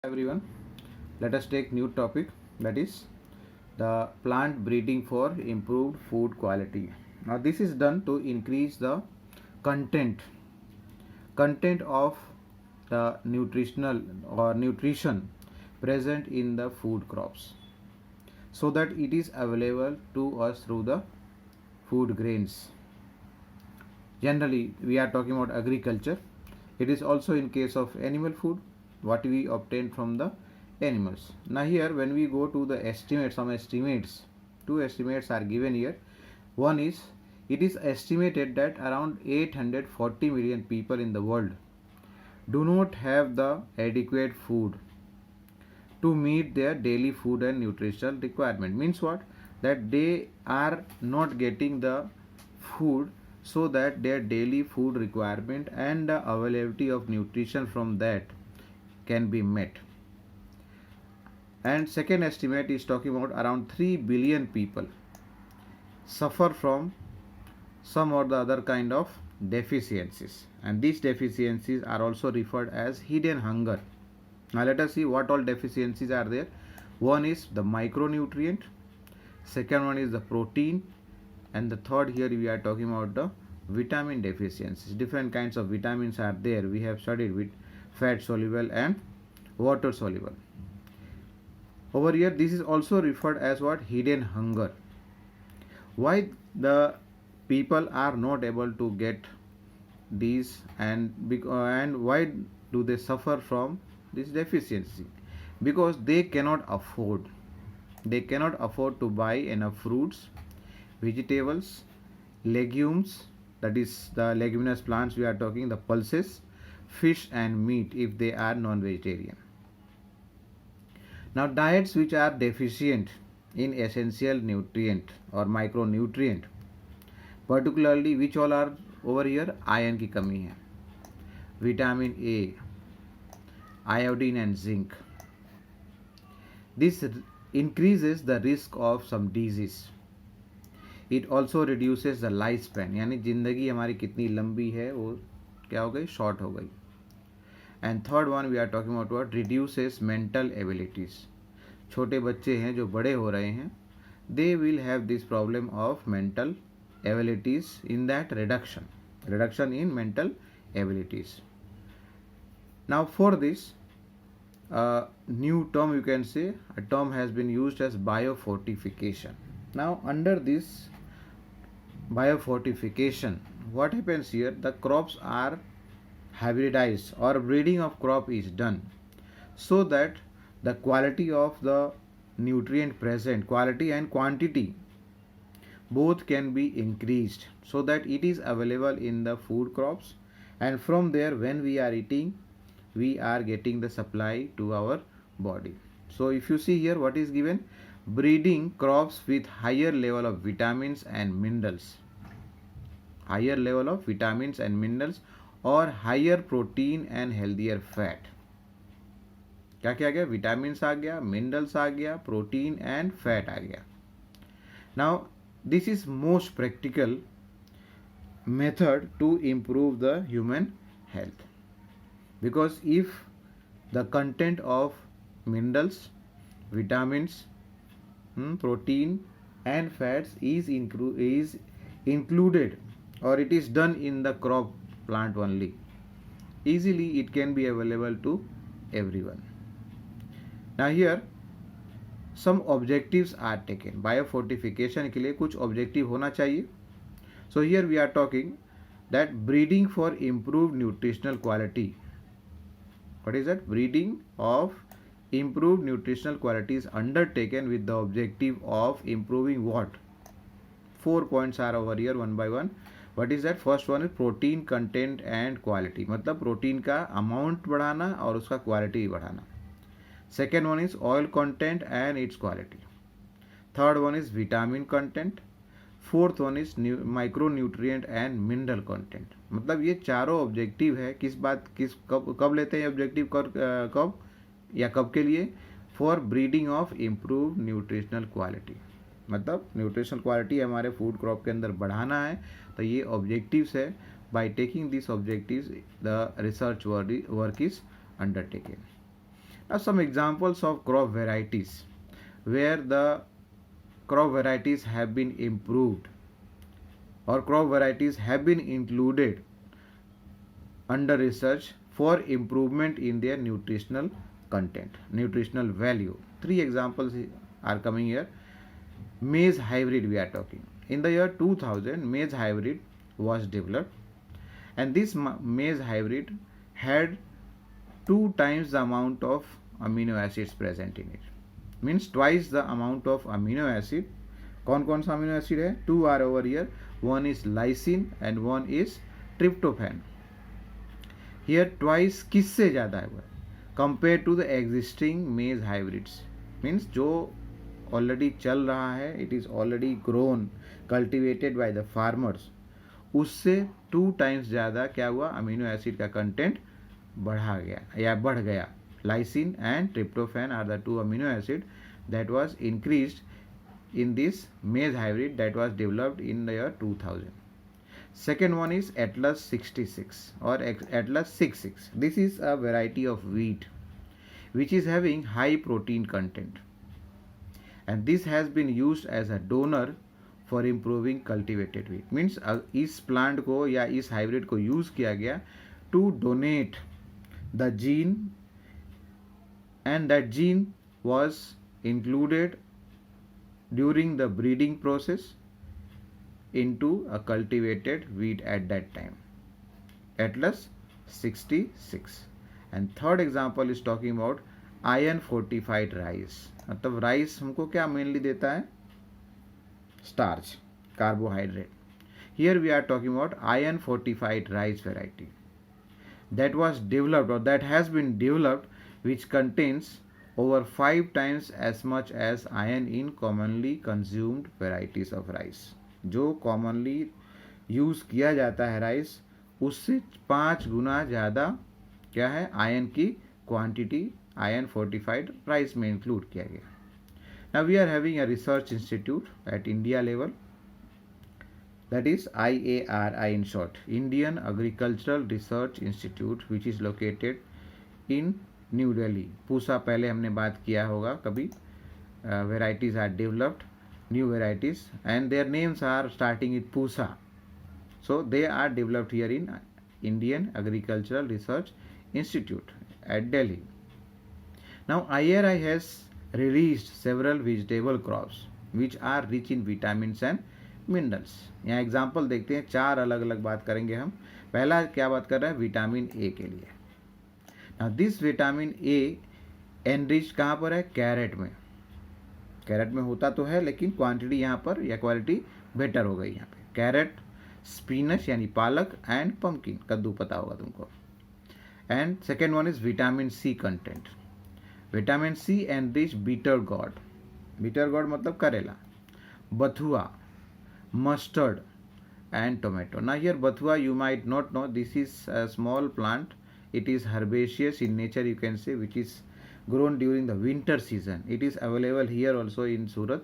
Everyone, let us take new topic, that is the plant breeding for improved food quality. Now this is done to increase the content content of the nutritional or nutrition present in the food crops, so that it is available to us through the food grains. Generally we are talking about agriculture. It is also in case of animal food, what we obtain from the animals. Now here when we go to the estimate, some estimates, two estimates are given here. One is, it is estimated that around 840 million people in the world do not have the adequate food to meet their daily food and nutritional requirement. Means what? That they are not getting the food so that their daily food requirement and the availability of nutrition from that can be met. And second estimate is talking about around 3 billion people suffer from some or the other kind of deficiencies, and these deficiencies are also referred as hidden hunger. Now let us see what all deficiencies are there. One is the micronutrient, second one is the protein, and the third here we are talking about the vitamin deficiencies. Different kinds of vitamins are there. We have studied with fat soluble and water soluble. Over here this is also referred as what? Hidden hunger. Why the people are not able to get these, and why do they suffer from this deficiency? Because they cannot afford to buy enough fruits, vegetables, legumes, that is the leguminous plants we are talking, the pulses, fish and meat if they are non-vegetarian. Now diets which are deficient in essential nutrient or micronutrient, particularly which all are over here? Ion की कमी है, vitamin A, iodine and zinc. This increases the risk of some disease. It also reduces the life span, यानी जिंदगी हमारी कितनी लंबी है वो क्या हो गई? शॉर्ट हो गई. And third one we are talking about what? Reduces mental abilities. छोटे बच्चे हैं जो बड़े हो रहे हैं, they will have this problem of mental abilities, in that reduction in mental abilities. Now for this new term, you can say a term has been used as biofortification. Now under this biofortification, what happens here? The crops are hybridized or breeding of crop is done so that the quality of the nutrient present, quality and quantity, both can be increased so that it is available in the food crops, and from there when we are eating we are getting the supply to our body. So if you see here what is given, breeding crops with higher level of vitamins and minerals, or higher protein and healthier fat. क्या क्या आ गया? Vitamins आ गया, minerals आ गया, protein and fat आ गया. Now this is most practical method to improve the human health, because if the content of minerals, vitamins, protein and fats is included, or it is done in the crop plant only, easily it can be available to everyone. Now here some objectives are taken. Biofortification के लिए कुछ objective होना चाहिए. So here we are talking that breeding for improved nutritional quality. What is that? Breeding of improved nutritional quality is undertaken with the objective of improving what? 4 points are over here one by one. What is that? First one is protein content and quality. मतलब protein का amount बढ़ाना और उसका quality बढ़ाना. Second one is oil content and its quality. Third one is vitamin content. Fourth one is micronutrient and mineral content. मतलब ये चारों objective है. किस बात कब लेते हैं ऑब्जेक्टिव, कब या कब के लिए? For breeding of improve nutritional quality. मतलब न्यूट्रिशनल क्वालिटी हमारे फूड क्रॉप के अंदर बढ़ाना है, तो ये ऑब्जेक्टिव्स है. By taking this objectives the research work is undertaken. Now some examples of crop varieties where the crop varieties have been improved or crop varieties have been included under research for improvement in their nutritional content, nutritional value. Three examples are coming here. Maize hybrid we are talking. In the year 2000, maize hybrid was developed, and this maize hybrid had 2 times the amount of amino acids present in it. Means twice the amount of amino acid. कौन सा amino acid है? 2 are over here. One is lysine and one is tryptophan. Here twice किससे ज़्यादा है वो compared to the existing maize hybrids. Means जो already चल रहा है, it is already grown, cultivated by the farmers, उससे 2 times ज़्यादा क्या हुआ, अमीनो एसिड का कंटेंट बढ़ा गया या बढ़ गया. Lysine and tryptophan are the 2 amino acid that was increased in this maize hybrid that was developed in the year 2000. Second one is Atlas 66 or Atlas 66. This is a variety of wheat which is having high protein content, and this has been used as a donor for improving cultivated wheat. Means इस plant को या इस hybrid को use किया गया to donate the gene, and that gene was included during the breeding process into a cultivated wheat at that time. Atlas 66. And third example is talking about iron fortified rice. मतलब rice हमको क्या mainly देता है? Starch, carbohydrate. Here we are talking about iron fortified rice variety that was developed or that has been developed which contains over 5 times as much as iron in commonly consumed varieties of rice. जो commonly use किया जाता है rice, उससे 5 गुना ज़्यादा क्या है, iron की quantity iron fortified rice में इंक्लूड किया गया. Now we are having a research institute at India level, that is IARI in short, Indian Agricultural Research Institute, which is located in New Delhi. Pusa पहले हमने बात किया होगा कभी. Varieties are developed, new varieties, and their names are starting with Pusa. So they are developed here in Indian Agricultural Research Institute at Delhi. Now IARI has released several vegetable crops which are rich in vitamins and minerals. यहाँ example देखते हैं, 4 अलग अलग बात करेंगे हम. पहला क्या बात कर रहे हैं, विटामिन ए के लिए. Now this vitamin A enrich कहाँ पर है, कैरेट में. कैरेट में होता तो है लेकिन क्वांटिटी यहाँ पर या क्वालिटी बेटर हो गई यहाँ पे. कैरेट, स्पिनच यानी पालक, एंड पम्पकिन, कद्दू पता होगा तुमको. And second one is vitamin C content. Vitamin C enrich bitter gourd. Bitter gourd मतलब करेला, बथुआ, mustard, and tomato. Now here bathua you might not know, this is a small plant. It is herbaceous in nature, you can say, which is grown during the winter season. It is available here also in Surat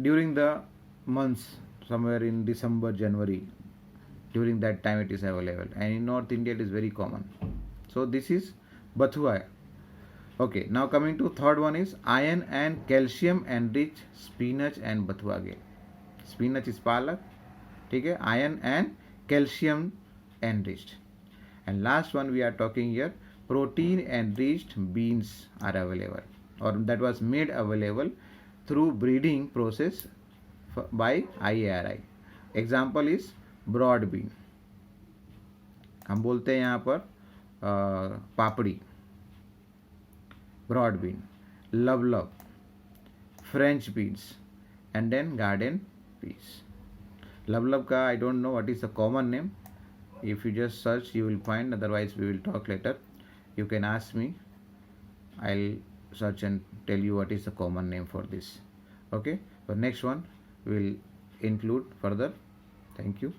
during the months somewhere in December, January. During that time it is available, and in North India it is very common. So this is bathua. Okay, now coming to third one is iron and calcium enriched spinach and bathua again. Spinach is palak, ठीक है, iron and calcium enriched. And last one we are talking here, protein enriched beans are available, or that was made available through breeding process by IARI. Example is broad bean. हम बोलते हैं यहाँ पर पापड़ी, broad bean, love, French beans, and then garden peas. Love ka I don't know what is the common name. If you just search you will find, otherwise we will talk later. You can ask me, I'll search and tell you what is the common name for this. Okay, so next one will include further. Thank you.